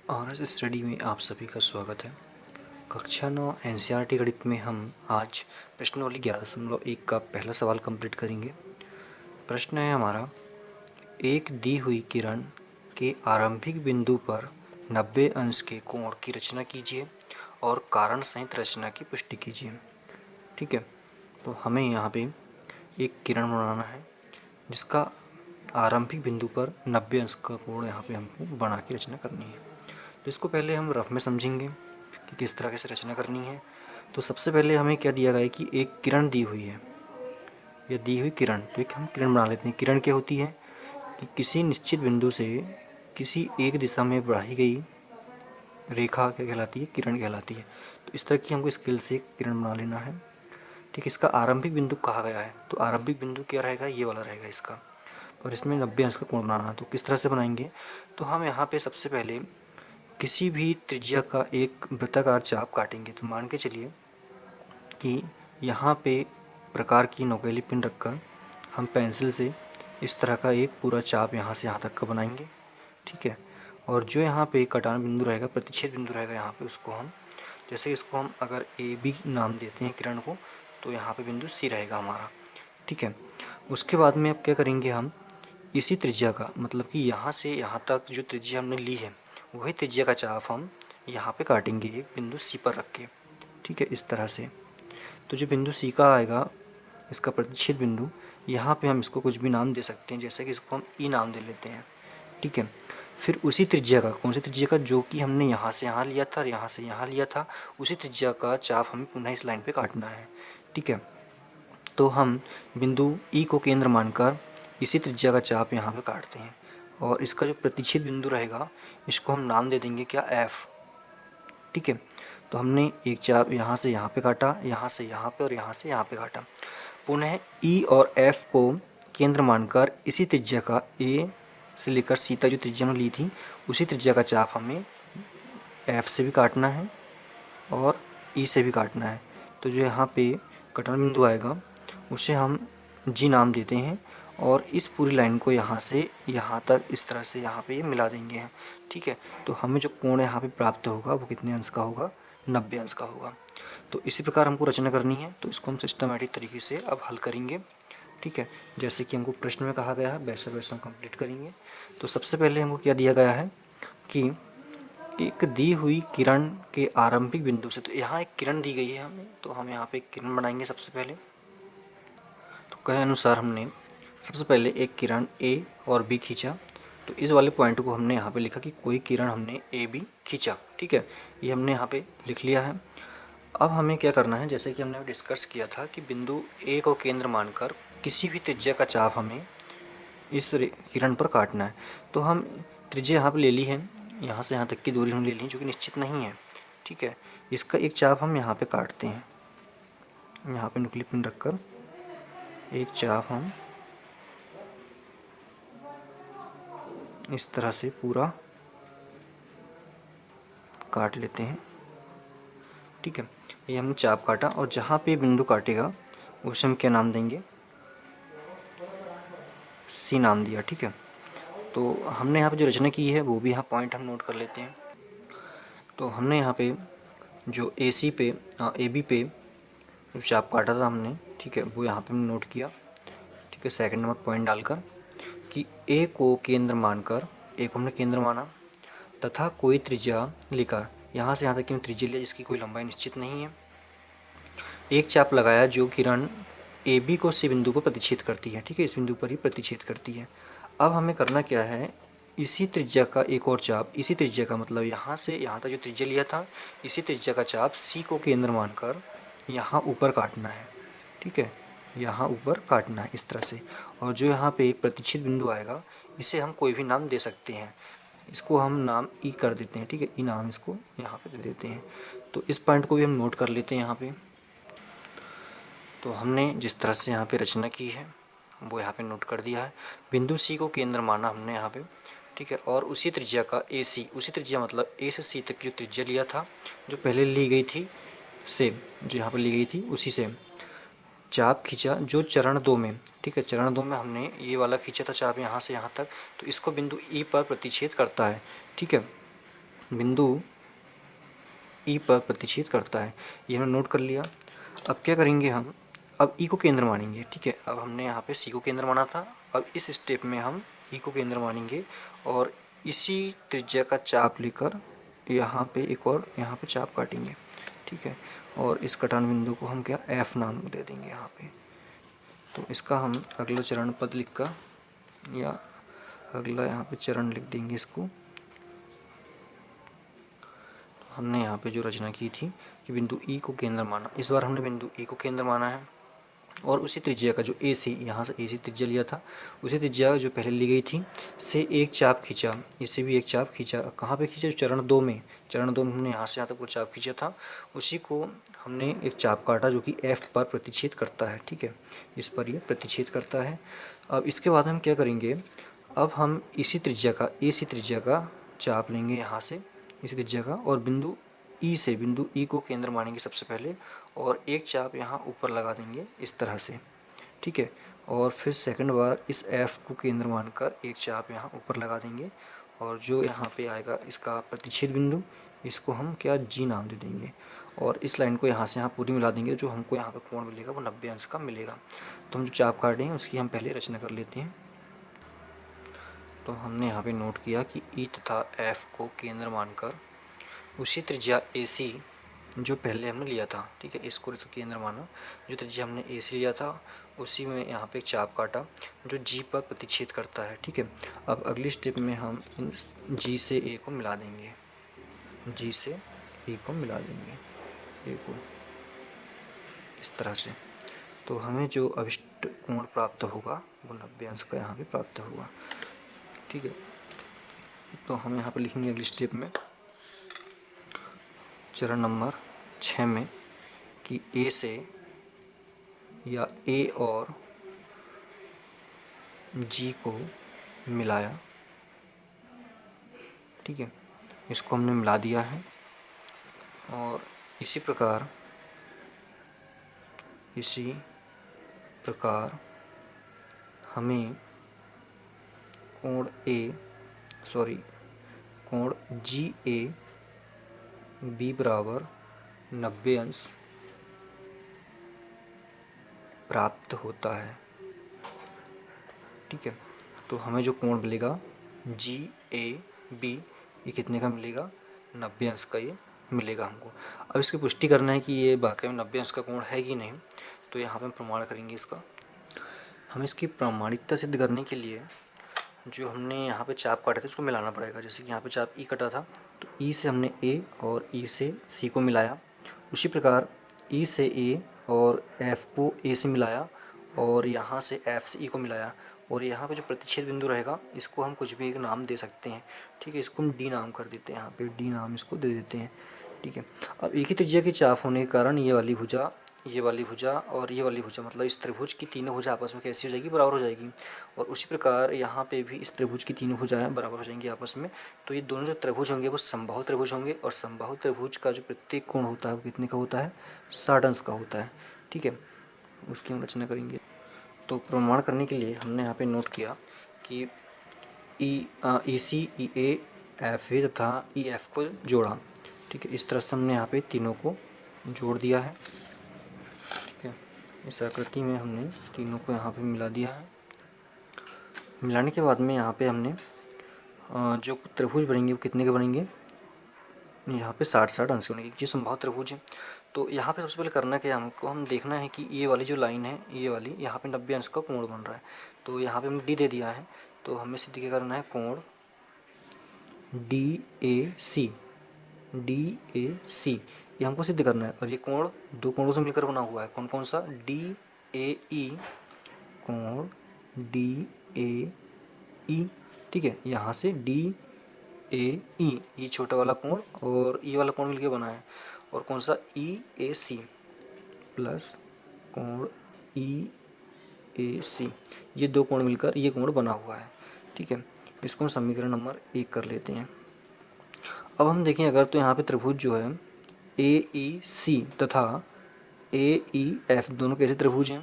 Honours study में आप सभी का स्वागत है। कक्षा 9 एनसीईआरटी गणित में हम आज प्रश्नावली 11.1 का पहला सवाल कंप्लीट करेंगे। प्रश्न है हमारा, एक दी हुई किरण के आरंभिक बिंदु पर 90 अंश के कोण की रचना कीजिए और कारण सहित रचना की पुष्टि कीजिए। ठीक है, तो हमें यहाँ पे एक किरण बनाना है जिसका आरंभिक बिंदु पर 90 अंश का कोण यहाँ पे हमको बना के रचना करनी है। तो इसको पहले हम रफ में समझेंगे कि किस तरह से रचना करनी है। तो सबसे पहले हमें क्या दिया गया है कि एक किरण दी हुई है, यह दी हुई किरण, तो एक हम किरण बना लेते हैं। किरण क्या होती है कि किसी निश्चित बिंदु से किसी एक दिशा में बढ़ाई गई रेखा क्या कहलाती है, किरण कहलाती है। तो इस तरह की हमको स्केल से एक किरण बना लेना है। ठीक है, इसका आरंभिक बिंदु कहा गया है, तो आरंभिक बिंदु क्या रहेगा, ये वाला रहेगा इसका, और इसमें 90 अंश का कोण बनाना है। तो किस तरह से बनाएंगे, तो हम यहाँ पे सबसे पहले किसी भी त्रिज्या का एक वृत्ताकार चाप काटेंगे। तो मान के चलिए कि यहाँ पे प्रकार की नोकीली पिन रखकर हम पेंसिल से इस तरह का एक पूरा चाप यहाँ से यहाँ तक का बनाएंगे। ठीक है, और जो यहाँ पे कटान बिंदु रहेगा, प्रतिच्छेद बिंदु रहेगा यहाँ पे, उसको हम जैसे इसको हम अगर ए बी नाम देते हैं किरण को, तो यहाँ पे बिंदु सी रहेगा हमारा। ठीक है, उसके बाद में अब क्या करेंगे, हम इसी त्रिज्या का मतलब कि यहाँ से यहाँ तक जो त्रिज्या हमने ली है वही त्रिज्या का चाप हम यहाँ पे काटेंगे एक बिंदु सी पर रख के। ठीक है, इस तरह से। तो जो बिंदु सी का आएगा, इसका प्रतिच्छेद बिंदु, यहाँ पे हम इसको कुछ भी नाम दे सकते हैं, जैसे कि इसको हम ई नाम दे लेते हैं। ठीक है, फिर उसी त्रिज्या का, कौन सी त्रिज्या का, जो कि हमने यहाँ से यहाँ लिया था और यहाँ से यहाँ लिया था, उसी त्रिज्या का चाप हमें पुनः इस लाइन पे काटना है। ठीक है, तो हम बिंदु ई को केंद्र मानकर इसी त्रिज्या का चाप यहाँ पे काटते हैं, और इसका जो प्रतिच्छेद बिंदु रहेगा इसको हम नाम दे देंगे क्या, एफ। ठीक है, तो हमने एक चाप यहाँ से यहाँ पे काटा, यहाँ से यहाँ पे और यहाँ से यहाँ पे काटा। पुनः ई और एफ को केंद्र मानकर इसी त्रिज्या का ए से लेकर सी तक जो त्रिज्या हमने ली थी उसी त्रिज्या का चाप हमें एफ से भी काटना है और ई से भी काटना है। तो जो यहाँ पे कटन बिंदु आएगा उसे हम जी नाम देते हैं, और इस पूरी लाइन को यहाँ से यहाँ तक इस तरह से यहाँ पे मिला देंगे हैं। ठीक है, तो हमें जो कोण यहाँ पे प्राप्त होगा वो कितने अंश का होगा, 90 अंश का होगा। तो इसी प्रकार हमको रचना करनी है, तो इसको हम सिस्टमेटिक तरीके से अब हल करेंगे। ठीक है, जैसे कि हमको प्रश्न में कहा गया है वैसे वैसे हम कंप्लीट करेंगे। तो सबसे पहले हमको क्या दिया गया है कि एक दी हुई किरण के आरंभिक बिंदु से, तो यहाँ एक किरण दी गई है हमें, तो हम यहाँ पे एक किरण बनाएंगे सबसे पहले। तो कहे अनुसार हमने सबसे पहले एक किरण ए और बी खींचा, तो इस वाले पॉइंट को हमने यहाँ पे लिखा कि कोई किरण हमने ए बी खींचा। ठीक है, ये हमने यहाँ पे लिख लिया है। अब हमें क्या करना है, जैसे कि हमने डिस्कस किया था कि बिंदु ए को केंद्र मानकर किसी भी त्रिज्या का चाप हमें इस किरण पर काटना है। तो हम त्रिज्या यहाँ पर ले ली है, यहाँ से यहाँ तक की दूरी हम ले ली जो कि निश्चित नहीं है। ठीक है, इसका एक चाप हम यहाँ पे काटते हैं, यहाँ पे नुकीली पिन रखकर एक चाप हम इस तरह से पूरा काट लेते हैं। ठीक है, ये हमने चाप काटा, और जहाँ पे बिंदु काटेगा उसे हम क्या नाम देंगे, सी नाम दिया। ठीक है, तो हमने यहाँ पे जो रचना की है वो भी यहाँ पॉइंट हम नोट कर लेते हैं। तो हमने यहाँ पे जो ए सी पे ए बी पे जो चाप काटा था हमने, ठीक है, वो यहाँ पे हमने नोट किया। ठीक है, सेकंड नंबर पॉइंट डालकर कि ए को केंद्र मानकर, ए को हमने केंद्र माना तथा कोई त्रिज्या लेकर, यहाँ से यहाँ तक की त्रिज्या लिया जिसकी कोई लंबाई निश्चित नहीं है, एक चाप लगाया जो किरण ए बी को सी बिंदु को प्रतिच्छेद करती है। ठीक है, इस बिंदु पर ही प्रतिच्छेद करती है। अब हमें करना क्या है, इसी त्रिज्या का एक और चाप, इसी त्रिज्या का मतलब यहाँ से यहाँ तक जो त्रिज्या लिया था इसी त्रिज्या का चाप सी को केंद्र मानकर यहाँ ऊपर काटना है। ठीक है, यहाँ ऊपर काटना है इस तरह से, और जो यहाँ पे एक प्रतिच्छेद बिंदु आएगा इसे हम कोई भी नाम दे सकते हैं, इसको हम नाम ई कर देते हैं। ठीक है, ई नाम इसको यहाँ पे दे देते हैं। तो इस पॉइंट को भी हम नोट कर लेते हैं यहाँ पे। तो हमने जिस तरह से यहाँ पे रचना की है वो यहाँ पे नोट कर दिया है। बिंदु सी को केंद्र माना हमने यहाँ पे। ठीक है, और उसी त्रिज्या का ए सी, उसी त्रिज्या मतलब ए से सी तक की जो त्रिज्या लिया था जो पहले ली गई थी सेम, जो यहाँ पर ली गई थी उसी से चाप खींचा जो चरण 2 में। ठीक है, चरण 2 में हमने ये वाला खींचा था चाप यहाँ से यहाँ तक, तो इसको बिंदु ई पर प्रतिच्छेद करता है। ठीक है, बिंदु ई पर प्रतिच्छेद करता है। ये हमने नोट कर लिया। अब क्या करेंगे हम, अब ई को केंद्र मानेंगे। ठीक है, अब हमने यहाँ पे सी को केंद्र माना था, अब इस स्टेप में हम ई को केंद्र मानेंगे और इसी त्रिज्या का चाप लेकर यहाँ पे एक और यहाँ पे चाप काटेंगे। ठीक है, और इस कटान बिंदु को हम क्या एफ नाम दे देंगे यहाँ पे। तो इसका हम अगला चरण पद लिखकर या अगला यहाँ पे चरण लिख देंगे इसको। हमने यहाँ पे जो रचना की थी कि बिंदु ई को केंद्र माना, इस बार हमने बिंदु ई को केंद्र माना है और उसी त्रिज्या का जो ए सी, यहाँ से ए सी त्रिज्या लिया था, उसी त्रिज्या जो पहले ली गई थी से एक चाप खींचा, इससे भी एक चाप खींचा। कहाँ पे खींचा? चरण 2 में। चरण 2 में हमने यहाँ से यहाँ तक वो चाप खींचा था, उसी को हमने एक चाप काटा जो कि एफ पर प्रतिच्छेद करता है। ठीक है, इस पर ये प्रतिच्छेद करता है। अब इसके बाद हम क्या करेंगे, अब हम इसी त्रिज्या का ए सी त्रिज्या का चाप लेंगे यहाँ से, इसी त्रिज्या का, और बिंदु ई को केंद्र मानेंगे सबसे पहले और एक चाप यहाँ ऊपर लगा देंगे इस तरह से। ठीक है, और फिर सेकंड बार इस एफ को केंद्र मानकर एक चाप यहाँ ऊपर लगा देंगे और जो यहाँ पे आएगा इसका प्रतिच्छेद बिंदु, इसको हम क्या जी नाम दे देंगे और इस लाइन को यहाँ से यहाँ पूरी मिला देंगे। जो हमको यहाँ पे कोण मिलेगा वो 90 अंश का मिलेगा। तो हम जो चाप काटे हैं उसकी हम पहले रचना कर लेते हैं। तो हमने यहाँ पे नोट किया कि ई तथा एफ को केंद्र मानकर उसी त्रिज्या ए सी जो पहले हमने लिया था, ठीक है, इसको केंद्र माना, जो त्रिज्या हमने ए सी लिया था उसी में यहाँ पे एक चाप काटा जो जी पर प्रतिच्छेद करता है। ठीक है, अब अगली स्टेप में हम इन जी से ए को मिला देंगे, जी से ए को मिला देंगे, ए को इस तरह से। तो हमें जो अभिष्ट कोण प्राप्त होगा वो 90 अंश का यहाँ पे प्राप्त होगा। ठीक है, तो हम यहाँ पे लिखेंगे अगली स्टेप में चरण नंबर 6 में कि ए से या ए और जी को मिलाया। ठीक है, इसको हमने मिला दिया है और इसी प्रकार हमें कोण जी ए बी बराबर 90 अंश प्राप्त होता है। ठीक है, तो हमें जो कोण मिलेगा जी ए बी, ये कितने का मिलेगा? 90 अंश का ये मिलेगा हमको। अब इसकी पुष्टि करना है कि ये वाकई में 90 अंश का कोण है कि नहीं, तो यहाँ पे हम प्रमाण करेंगे इसका। हमें इसकी प्रामाणिकता सिद्ध करने के लिए जो हमने यहाँ पे चाप काटे थे उसको मिलाना पड़ेगा। जैसे कि यहाँ पे चाप ई कटा था तो ई से हमने ए और ई से सी को मिलाया, उसी प्रकार ई से ए और एफ को ए से मिलाया और यहाँ से एफ से ई को मिलाया और यहाँ पे जो प्रतिच्छेद बिंदु रहेगा इसको हम कुछ भी एक नाम दे सकते हैं। ठीक है, इसको हम डी नाम कर देते हैं, यहाँ पे डी नाम इसको दे देते हैं। ठीक है, अब एक ही त्रिज्या की चाप होने के कारण ये वाली भुजा और ये वाली भुजा, मतलब इस त्रिभुज की तीनों भुजा आपस में कैसी हो जाएगी? बराबर हो जाएगी। और उसी प्रकार यहाँ पे भी इस त्रिभुज की तीनों भुजाएं बराबर हो जाएंगी आपस में। तो ये दोनों जो त्रिभुज होंगे वो समबाहु त्रिभुज होंगे और समबाहु त्रिभुज का जो प्रत्येक कोण होता है वो कितने का होता है? 60 अंश का होता है। ठीक है, उसकी हम रचना करेंगे। तो प्रमाण करने के लिए हमने यहाँ पे नोट किया कि ई सी ई ए एफ ए तथा ई एफ को जोड़ा। ठीक है, इस तरह से हमने यहाँ पे तीनों को जोड़ दिया है। ठीक है, इस आकृति में हमने तीनों को यहाँ पे मिला दिया है। मिलाने के बाद में यहाँ पे हमने जो त्रिभुज बनेंगे वो कितने के बनेंगे? यहाँ पे 60 अंश बनेंगे, ये समबाहु त्रिभुज है। तो यहाँ पे सबसे पहले करना क्या है, हमको हम देखना है कि ये वाली जो लाइन है, ये वाली यहाँ पे 90 अंश का कोण बन रहा है। तो यहाँ पे हमने डी दे दिया है, तो हमें सिद्ध क्या करना है? कोण डी ए सी ये हमको सिद्ध करना है। और ये कोण दो कोणों से मिलकर बना हुआ है। कौन कौन सा? डी ए ई, कोण डी ए ई। ठीक है, यहाँ से डी ए ई, ये छोटा वाला कोण और ई वाला कोण मिलकर बना है। और कौन सा? ई ए सी प्लस कोण ई ए सी, ये दो कोण मिलकर ये कोण बना हुआ है। ठीक है, इसको हम समीकरण नंबर 1 कर लेते हैं। अब हम देखें अगर तो यहाँ पे त्रिभुज जो है ए ई सी तथा ए ई एफ दोनों कैसे त्रिभुज हैं?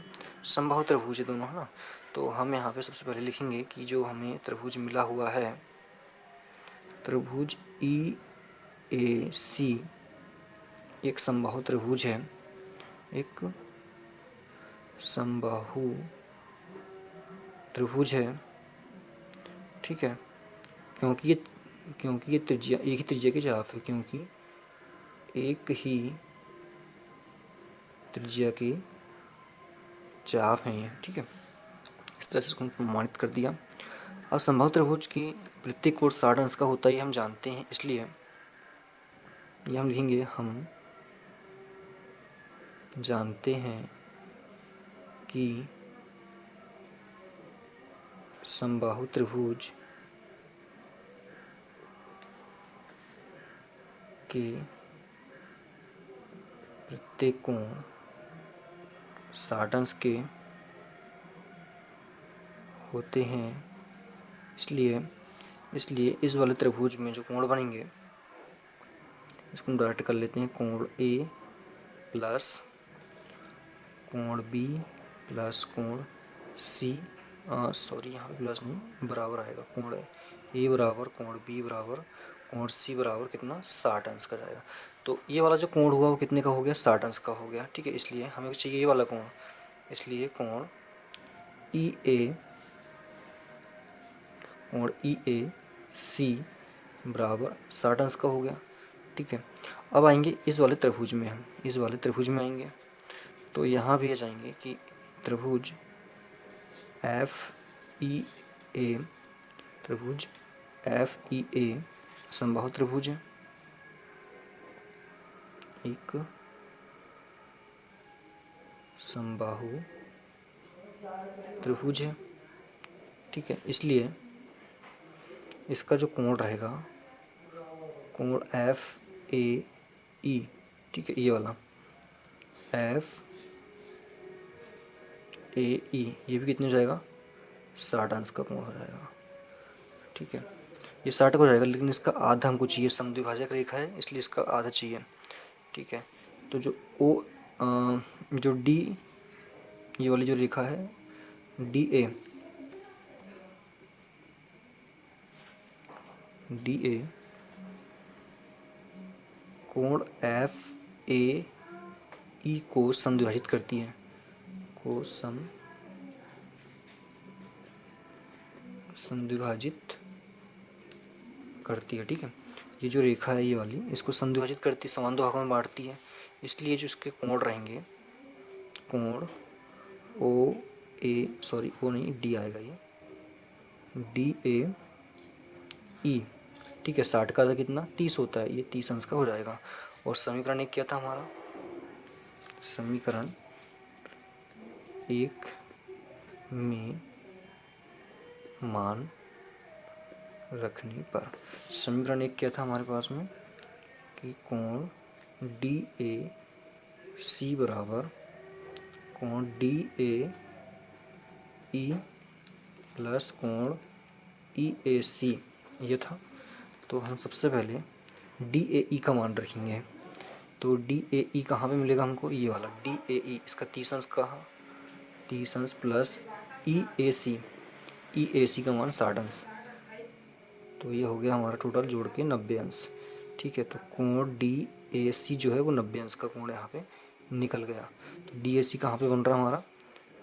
समबाहु त्रिभुज है दोनों, है ना। तो हम यहाँ पे सबसे पहले लिखेंगे कि जो हमें त्रिभुज मिला हुआ है, त्रिभुज ई ए सी एक समबाहु त्रिभुज है, एक समबाहु त्रिभुज है, ठीक है। क्योंकि ये त्रिज्या एक ही त्रिज्या के चाप है, क्योंकि एक ही त्रिज्या के चाप हैं ये, ठीक है। इस तरह से इसको प्रमाणित कर दिया। अब समबाहु त्रिभुज की प्रत्येक कोण 60 अंश का होता है, ये हम जानते हैं, इसलिए ये हम लिखेंगे, हम जानते हैं कि समबाहु त्रिभुज के प्रत्येक कोण 60 अंश के होते हैं, इसलिए इस वाले त्रिभुज में जो कोण बनेंगे इसको हम डायरेक्ट कर लेते हैं। कोण ए प्लस कोण बी प्लस कोण सी, सॉरी यहाँ पे प्लस नहीं, बराबर आएगा। कोण ए बराबर कोण बी बराबर कोण सी बराबर कितना, 60 अंश का जाएगा। तो ये वाला जो कोण हुआ वो कितने का हो गया, 60 अंश का हो गया, ठीक है। इसलिए हमें चाहिए ये वाला कोण, इसलिए कोण ई ए सी बराबर 60 अंश का हो गया, ठीक है। अब आएंगे इस वाले त्रिभुज में, हम इस वाले त्रिभुज में आएंगे तो यहाँ भी आ जाएंगे कि त्रिभुज एफ ई ए समबाहु त्रिभुज है, एक समबाहु त्रिभुज है, ठीक है। इसलिए इसका जो कोण रहेगा, कोण एफ ए ई, ठीक है, ये वाला एफ ए ई, ये भी कितने हो जाएगा, 60 अंश का कोण हो जाएगा, ठीक है। ये 60 का हो जाएगा, लेकिन इसका आधा हमको चाहिए, समद्विभाजक रेखा है इसलिए इसका आधा चाहिए, ठीक है। तो जो जो डी, ये वाली जो रेखा है डी ए कोण एफ ए ई को समद्विभाजित करती है, को समद्विभाजित करती है, ठीक है। ये जो रेखा है ये वाली, इसको समद्विभाजित करती है, समान दो भागों में बांटती है, इसलिए जो इसके कोण रहेंगे, कोण ओ ए, सॉरी ओ नहीं, डी आएगा, ये डी ए ई, ठीक है। 60 का कितना, 30 होता है, ये 30 अंश का हो जाएगा। और समीकरण एक क्या था हमारा, समीकरण एक में मान रखने पर, समीकरण एक क्या था हमारे पास में कि कोण डी ए सी बराबर कोण डी ए ई प्लस कोण ई ए सी, ये था। तो हम सबसे पहले डी ए ई का मान रखेंगे, तो डी ए ई कहाँ पे मिलेगा हमको, ये वाला डी ए ई, इसका 30 अंश कहाँ, 30 अंश प्लस ई ए सी का मान 60 अंश, तो ये हो गया हमारा टोटल जोड़ के 90 अंश, ठीक है। तो कोण डी ए सी जो है वो 90 अंश का कोण यहाँ पे निकल गया। तो डी ए सी कहाँ पे बन रहा है हमारा,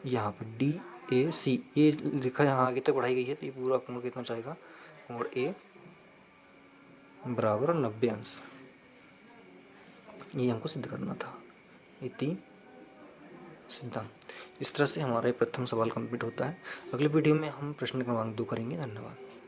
यहाँ पे डी ए सी, ये लिखा यहाँ आगे तक बढ़ाई गई है, तो ये पूरा कोण कितना चाहेगा, कोण ए बराबर 90 अंश, ये हमको सिद्ध करना था, इति सिद्धम। इस तरह से हमारा प्रथम सवाल कंप्लीट होता है। अगले वीडियो में हम प्रश्न क्रमांक 2 करेंगे। धन्यवाद।